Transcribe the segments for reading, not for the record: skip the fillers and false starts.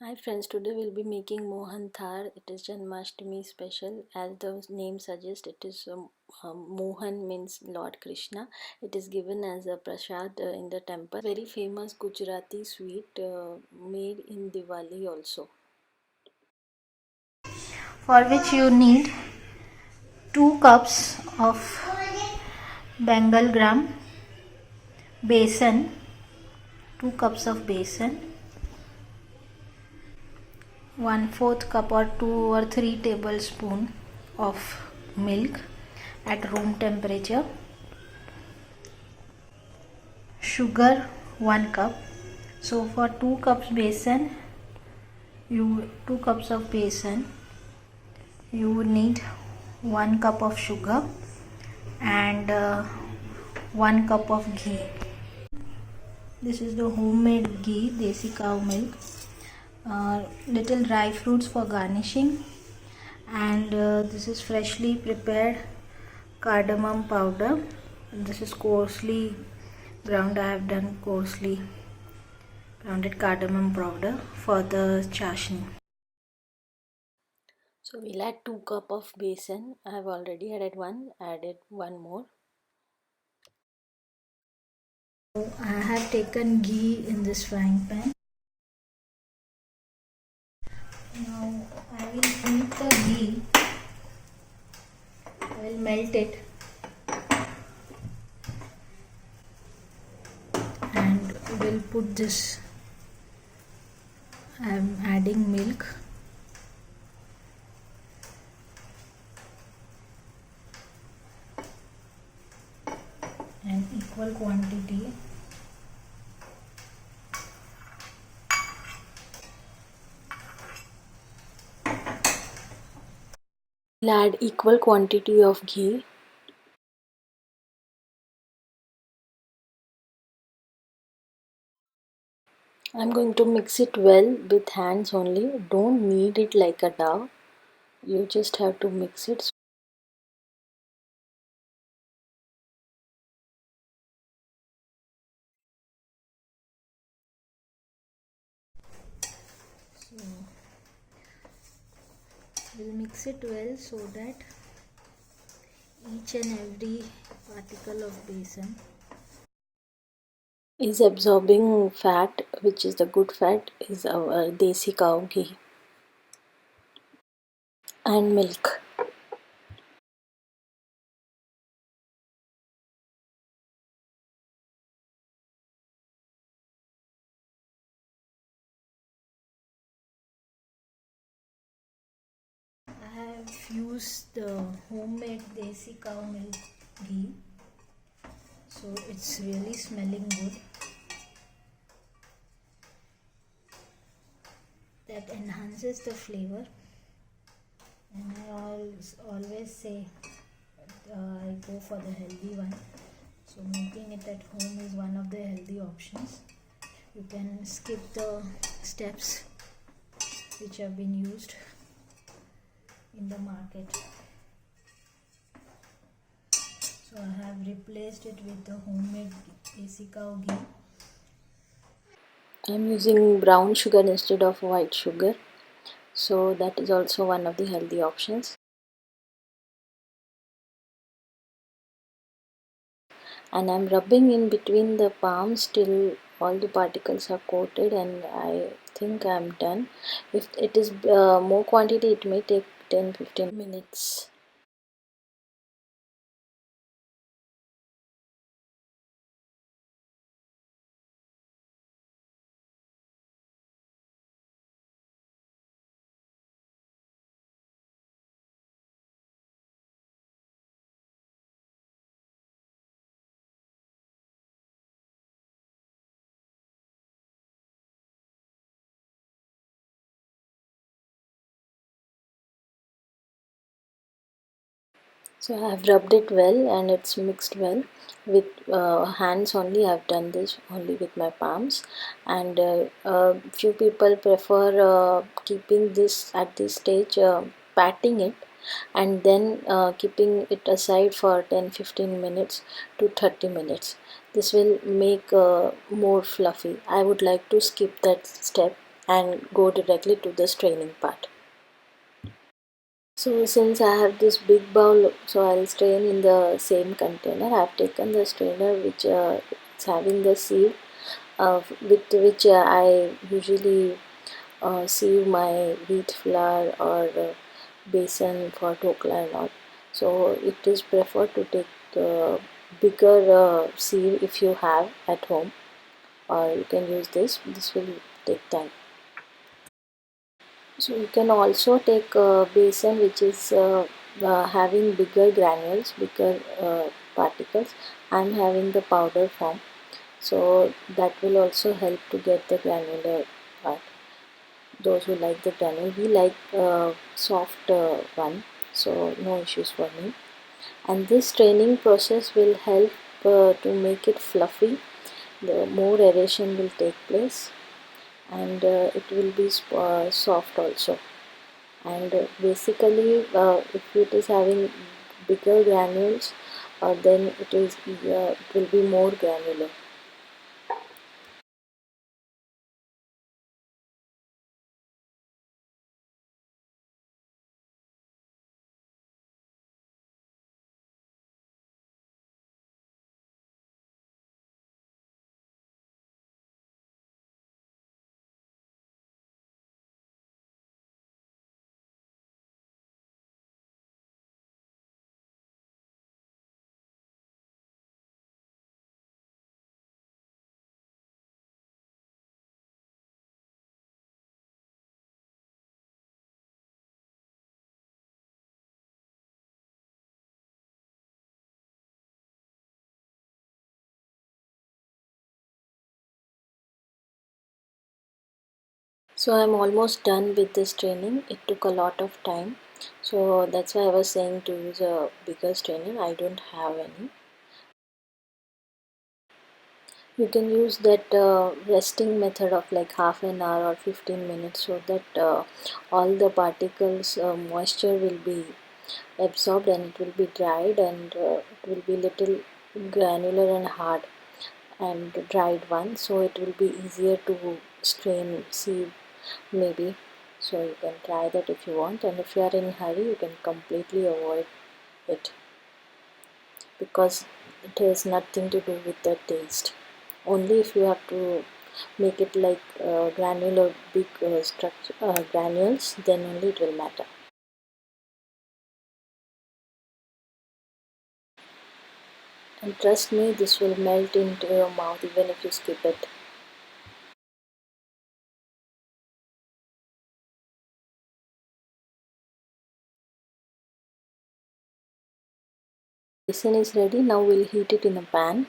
Hi friends, today we'll be making Mohanthal. It is Janmashtami special. As the name suggests, it is Mohan means Lord Krishna. It is given as a prasad in the temple. Very famous Gujrati sweet made in Diwali also. For which you need 2 cups of Bengal gram besan, 2 cups of besan, 1/4 cup or 2 or 3 tablespoon of milk at room temperature, sugar 1 cup. So for 2 cups besan, 2 cups of besan, you would need 1 cup of sugar and 1 cup of ghee. This is the homemade ghee, desi cow milk. Little dry fruits for garnishing, and this is freshly prepared cardamom powder. This is coarsely ground. I have done coarsely grounded cardamom powder for the chashni. So we'll add 2 cup of besan. I have already added one more. So I have taken ghee in this frying pan. Now I will heat the ghee. I will melt it and will put this. I am adding milk. An equal quantity. We'll add equal quantity of ghee. I'm going to mix it well with hands only. Don't knead it like a dough. You just have to mix it. So we'll mix it well so that each and every particle of besan is absorbing fat, which is the good fat, is our desi cow ghee and milk. I have used the homemade desi cow milk ghee, so it's really smelling good. That enhances the flavor, and I always say I go for the healthy one. So making it at home is one of the healthy options. You can skip the steps which have been used in the market. So I have replaced it with the homemade desi cow ghee. I'm using brown sugar instead of white sugar, so that is also one of the healthy options. And I'm rubbing in between the palms till all the particles are coated, and I think I'm done. If it is more quantity, it may take 10-15 minutes. So I have rubbed it well and it's mixed well with hands only. I have done this only with my palms, and few people prefer keeping this at this stage, patting it and then keeping it aside for 10-15 minutes to 30 minutes. This will make more fluffy. I would like to skip that step and go directly to the straining part. So since I have this big bowl, so I'll strain in the same container. I've taken the strainer which is having the sieve, with which I usually sieve my wheat flour or besan for dhokla and all. So it is preferred to take the bigger sieve if you have at home, or you can use this. This will take time. So you can also take besan which is having bigger granules, bigger particles. I'm having the powder form, so that will also help to get the granular part. Those who like the granule, we like soft one, so no issues for me. And this straining process will help to make it fluffy. The more aeration will take place, and it will be soft also. And basically if it is having bigger granules, then it will be more granular. So I'm almost done with this training. It took a lot of time, so that's why I was saying to use a bigger strainer. I don't have any. You can use that resting method of like half an hour or 15 minutes, so that all the particles moisture will be absorbed and it will be dried, and it will be little granular and hard and dried one, so it will be easier to strain sieve maybe. So you can try that if you want, and if you are in hurry you can completely avoid it, because it has nothing to do with the taste. Only if you have to make it like granular big structure granules, then only it will matter. And trust me, this will melt into your mouth even if you skip it. Besan is ready. Now we'll heat it in a pan.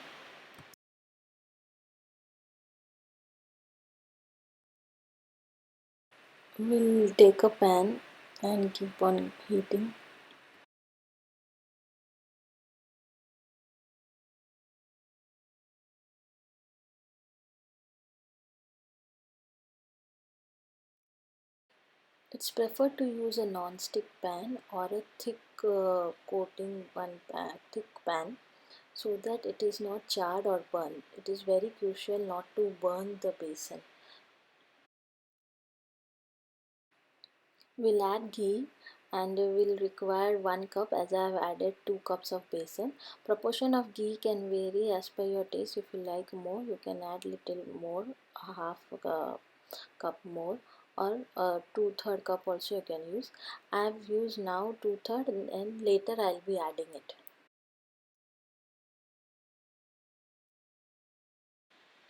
We'll take a pan and keep on heating. It's preferred to use a non-stick pan or a thick coating thick pan, so that it is not charred or burned. It is very crucial not to burn the besan. We'll add ghee, and we'll require 1 cup, as I have added 2 cups of besan. Proportion of ghee can vary as per your taste. If you like more, you can add little more, half a cup more, or 2/3 cup also you can use. I have used now 2/3, and later I'll be adding it.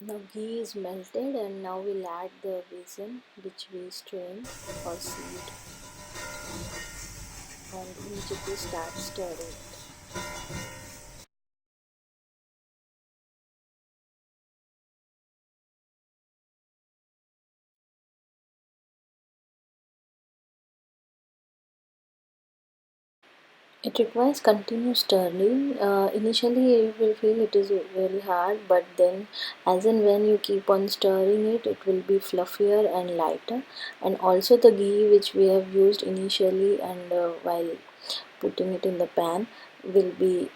Now ghee is melted, and now we'll add the besan which we strained or sieved, and immediately start stirring. It requires continuous stirring. Initially, you will feel it is very hard, but then, as and when you keep on stirring it, it will be fluffier and lighter. And also, the ghee which we have used initially and while putting it in the pan will be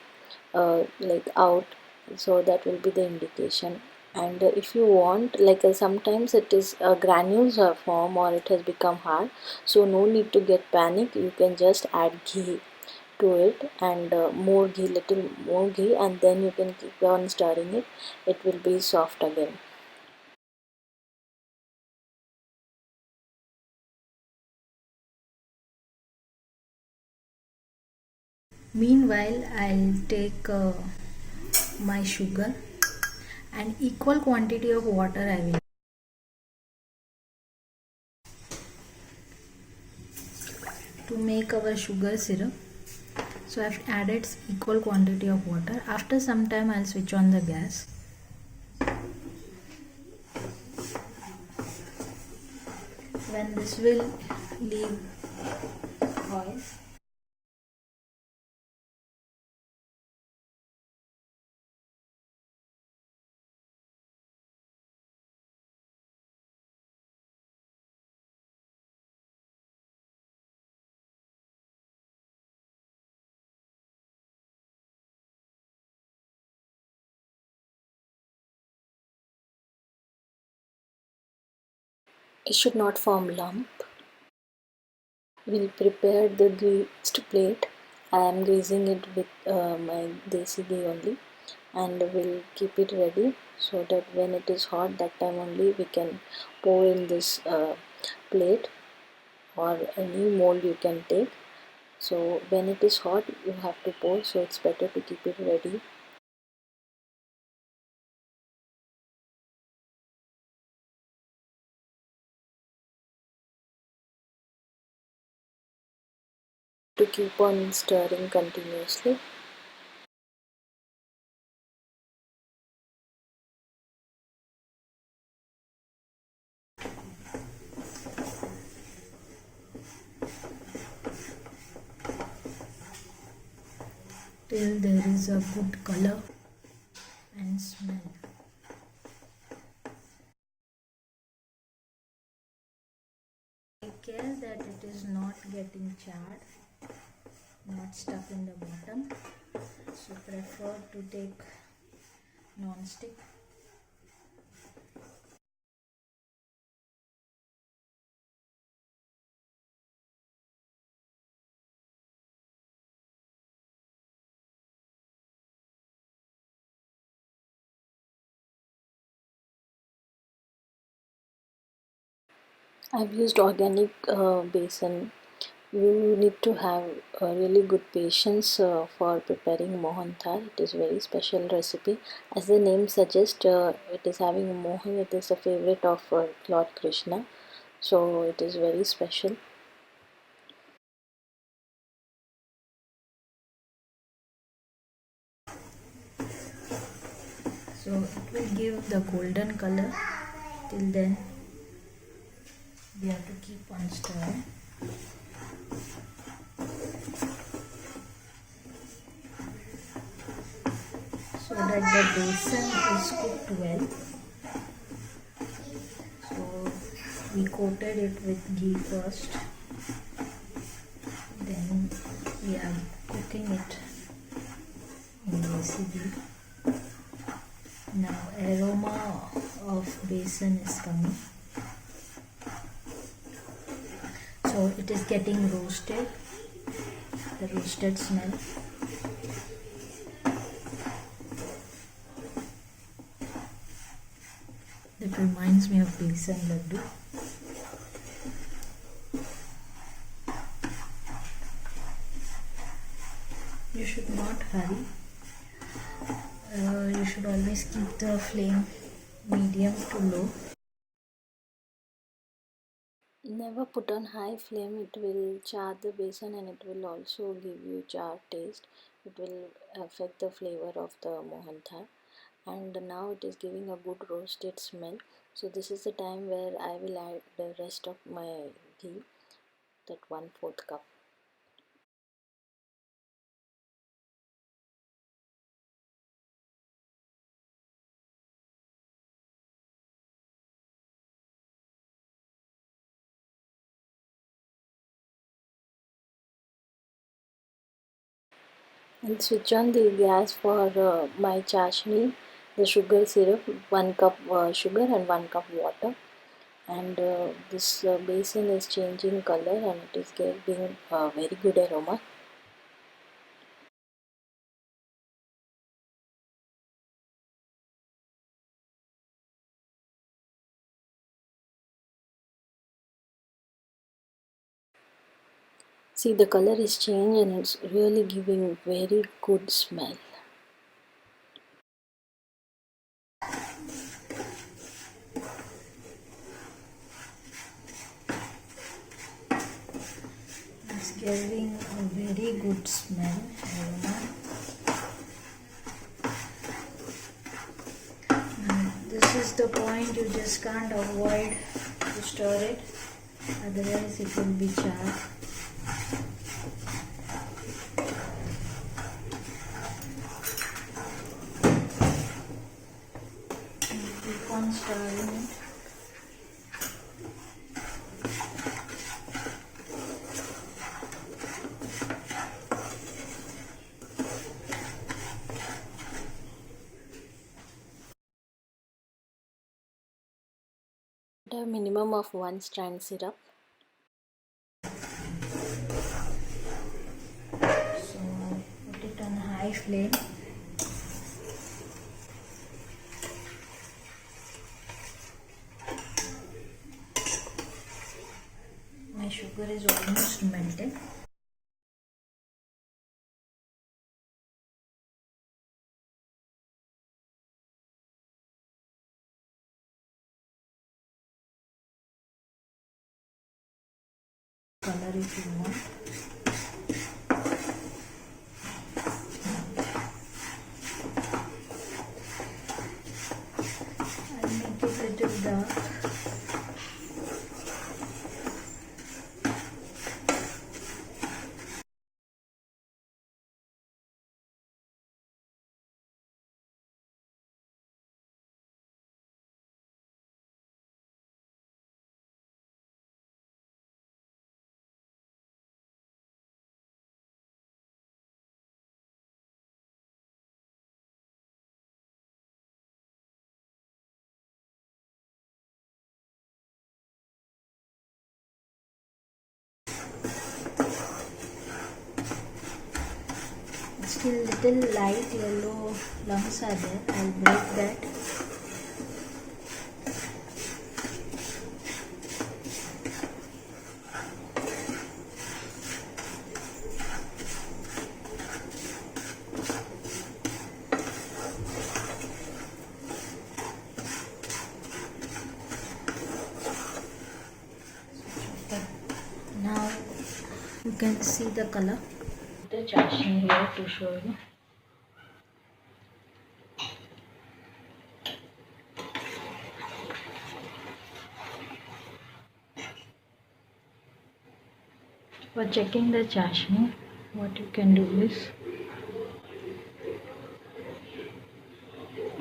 like out, so that will be the indication. And if you want, like sometimes it is granules form or it has become hard, so no need to get panic. You can just add ghee to it, and more ghee, little more ghee, and then you can keep on stirring it. It will be soft again. Meanwhile, I'll take my sugar and equal quantity of water I will to make our sugar syrup. So I've added equal quantity of water. After some time I'll switch on the gas. When this will leave oil, It should not form lump. We'll prepare the greased plate. I am greasing it with my desi ghee only, and we'll keep it ready so that when it is hot, that time only we can pour in this plate, or any mold you can take. So when it is hot, you have to pour, so it's better to keep it ready. To keep on stirring continuously. till there is a good color and smell. Take care that it is not getting charred, not stuck in the bottom. So prefer to take non-stick. I've used organic besan. You need to have a really good patience for preparing Mohanthal. It is a very special recipe. As the name suggests, it is having Mohan. It is a favorite of Lord Krishna. So it is very special. So it will give the golden color. Till then we have to keep on stirring. So that the besan is cooked well. So we coated it with ghee first, then we are cooking it in desi ghee. Now aroma of besan is coming. So it is getting roasted, the roasted smell. That reminds me of besan laddu. You should not hurry. You should always keep the flame medium to low. Never put on high flame. It will char the besan, and it will also give you char taste. It will affect the flavor of the Mohanthal. And now it is giving a good roasted smell. So this is the time where I will add the rest of my ghee, that 1/4 cup. I'll switch on the gas for my chashni. the sugar syrup, 1 cup sugar and 1 cup water, and this basin is changing color and it is giving very good aroma. See, the color is changed and it's really giving very good smell. It's giving a very good smell, aroma. This is the point you just can't avoid to stir it, otherwise it will be charred. Keep on stirring it. A minimum of 1 strand syrup. So put it on high flame. My sugar is almost melted. Color if you want. I'll make it a little dark. Still little light yellow lumps are there. I'll break that. Now you can see the color. The chashni here to show you. For checking the chashni, what you can do is,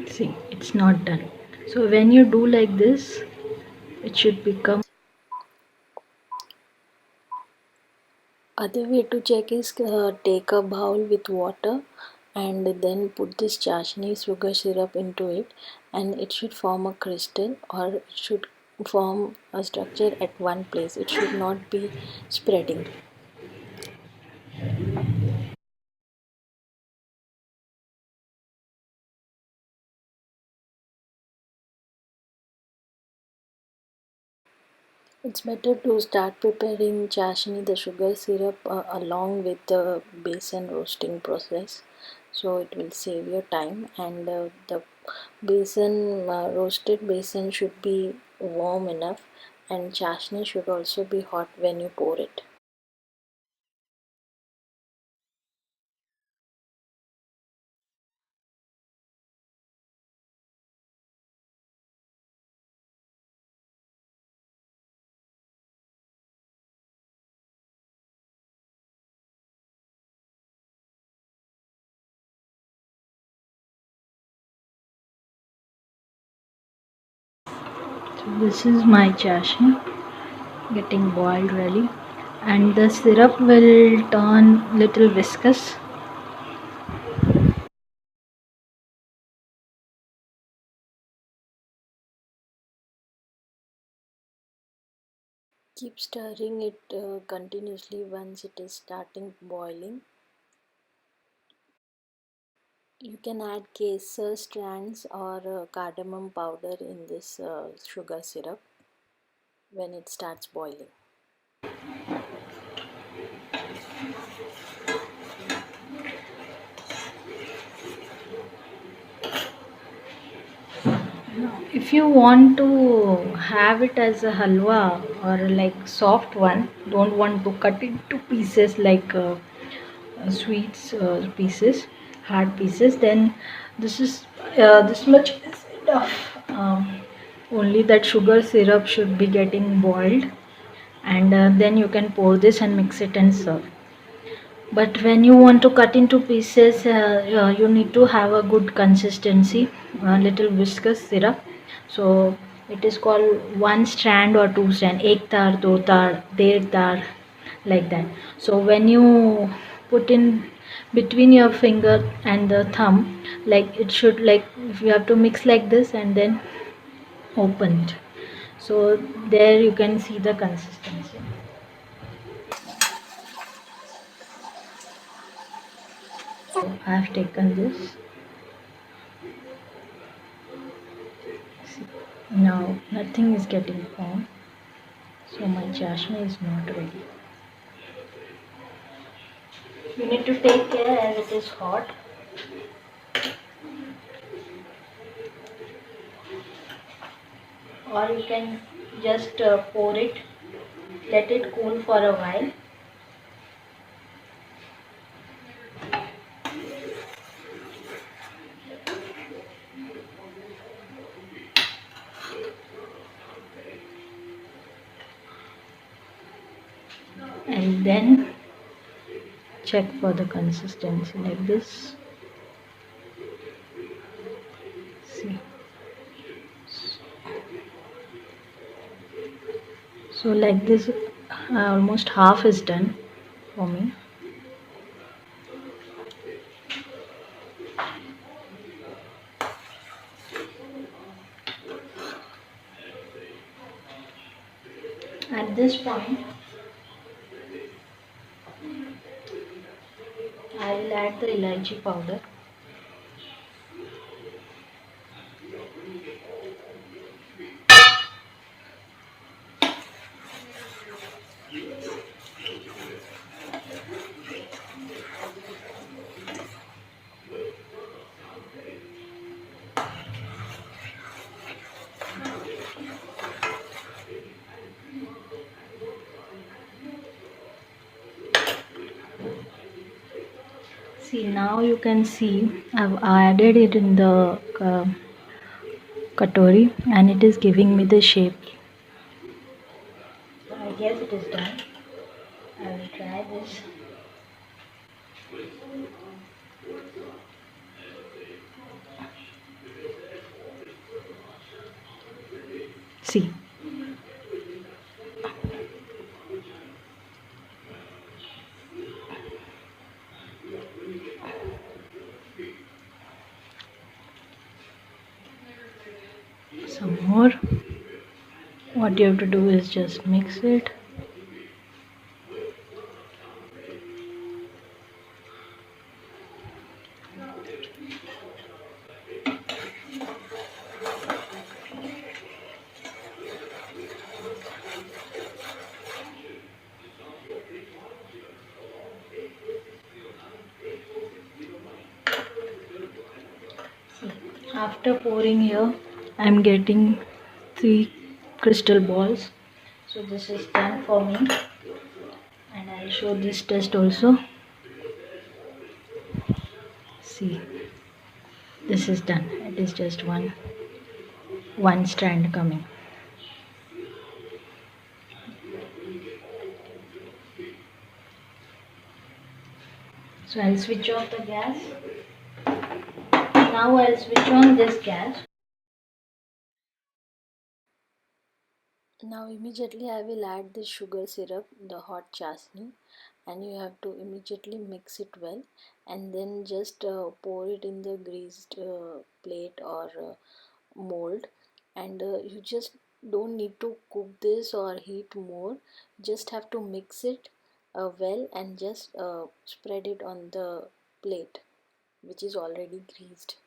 see, it's not done. So when you do like this, it should become. Other way to check is take a bowl with water and then put this chashni sugar syrup into it, and it should form a crystal, or it should form a structure at one place. It should not be spreading. It's better to start preparing chashni, the sugar syrup, along with the besan roasting process, so it will save your time. And the besan, roasted besan should be warm enough, and chashni should also be hot when you pour it. So this is my chashni getting boiled really, and the syrup will turn little viscous. Keep stirring it continuously once it is starting boiling. You can add kesar strands or cardamom powder in this sugar syrup when it starts boiling. If you want to have it as a halwa or like soft one, don't want to cut it to pieces like sweets pieces, hard pieces, then this is this much is enough. Only that sugar syrup should be getting boiled, and then you can pour this and mix it and serve. But when you want to cut into pieces, you need to have a good consistency, a little viscous syrup. So it is called one strand or two strand, ek tar, do tar, der tar, like that. So when you put in between your finger and the thumb, like it should, like if you have to mix like this and then open it. So there you can see the consistency. So I have taken this. See, now nothing is getting formed, so my chashmi is not ready. You need to take care as it is hot. Or you can just pour it, let it cool for a while. And then check for the consistency like this. See, so like this, almost half is done for me. At this point, I will add the elaichi powder. See, now you can see I've added it in the katori and it is giving me the shape. I guess it is done. I will try this. See, some more. What you have to do is just mix it. After pouring here, I'm getting 3 crystal balls. So this is done for me, and I'll show this test also. See, this is done. It is just one strand coming. So I'll switch off the gas. Now I'll switch on this gas. Now immediately I will add the sugar syrup, the hot chasni, and you have to immediately mix it well, and then just pour it in the greased plate or mold, and you just Don't need to cook this or heat more, just have to mix it well and just spread it on the plate which is already greased.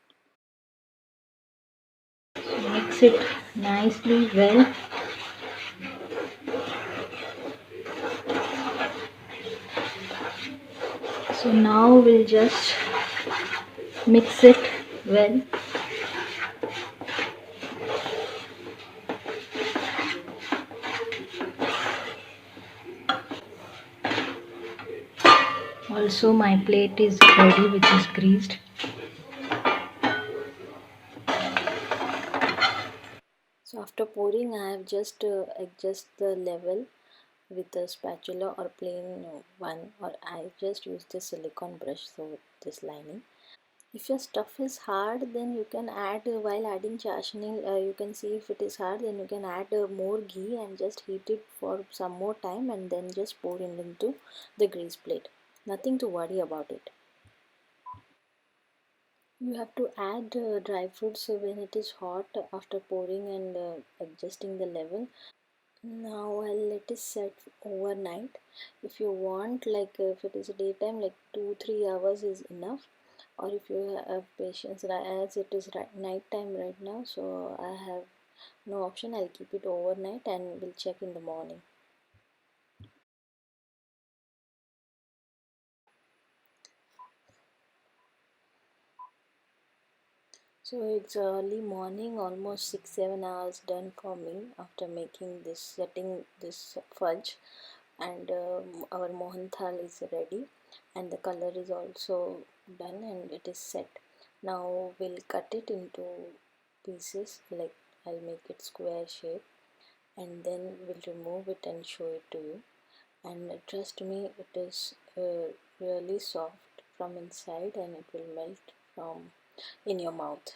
Mix it nicely well. So now we'll just mix it well. Also my plate is ready, which is greased. So after pouring, I have just adjust the level with a spatula or plain one, or I just use the silicone brush so this lining. If your stuff is hard, then you can add while adding chashni, you can see if it is hard, then you can add more ghee and just heat it for some more time and then just pour it into the grease plate. Nothing to worry about it. You have to add dry fruits when it is hot after pouring and adjusting the level. Now I'll let it set overnight. If you want, like if it is daytime, like 2-3 hours is enough. Or if you have patience, as it is night time right now, so I have no option. I'll keep it overnight and we'll check in the morning. So it's early morning, almost 6-7 hours done for me after making this, setting this fudge, and our Mohanthal is ready, and the color is also done and it is set. Now we'll cut it into pieces, like I'll make it square shape, and then we'll remove it and show it to you. And trust me, it is really soft from inside and it will melt from in your mouth.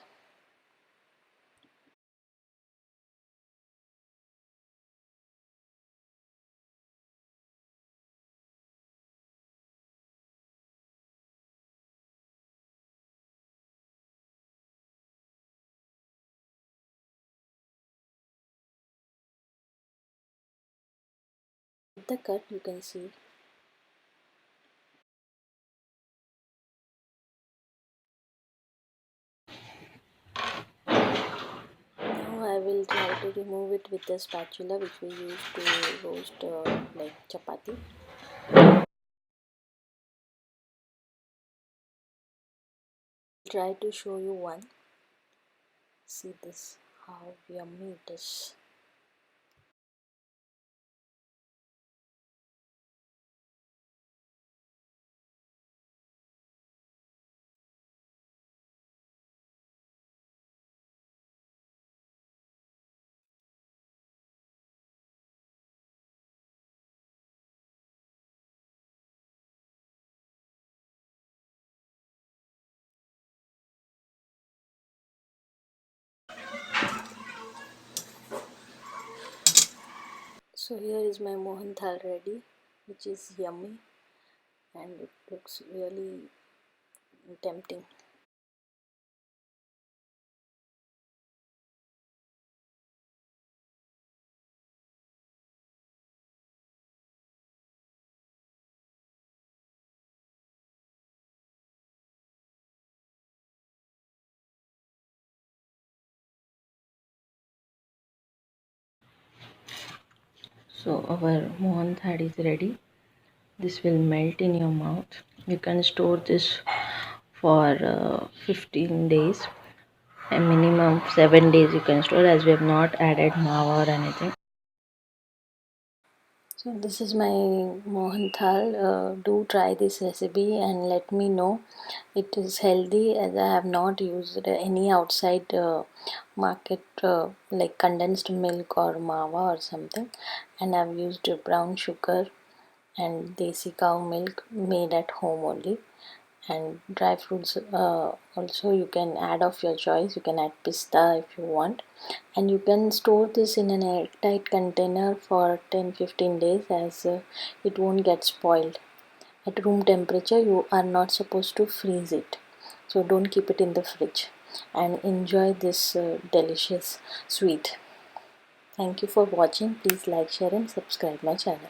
The cut you can see. Now I will try to remove it with the spatula which we use to roast like chapati. Try to show you one. See this, how yummy it is. So here is my Mohanthal ready, which is yummy and it looks really tempting. So our Mohanthal is ready. This will melt in your mouth. You can store this for 15 days. A minimum 7 days you can store, as we have not added mava or anything. So this is my Mohanthal. Do try this recipe and let me know. It is healthy as I have not used any outside market like condensed milk or mava or something, and I've used brown sugar and desi cow milk made at home only. And dry fruits also you can add of your choice. You can add pista if you want, and you can store this in an airtight container for 10-15 days, as it won't get spoiled. At room temperature you are not supposed to freeze it, so don't keep it in the fridge, and enjoy this delicious sweet. Thank you for watching. Please like, share and subscribe my channel.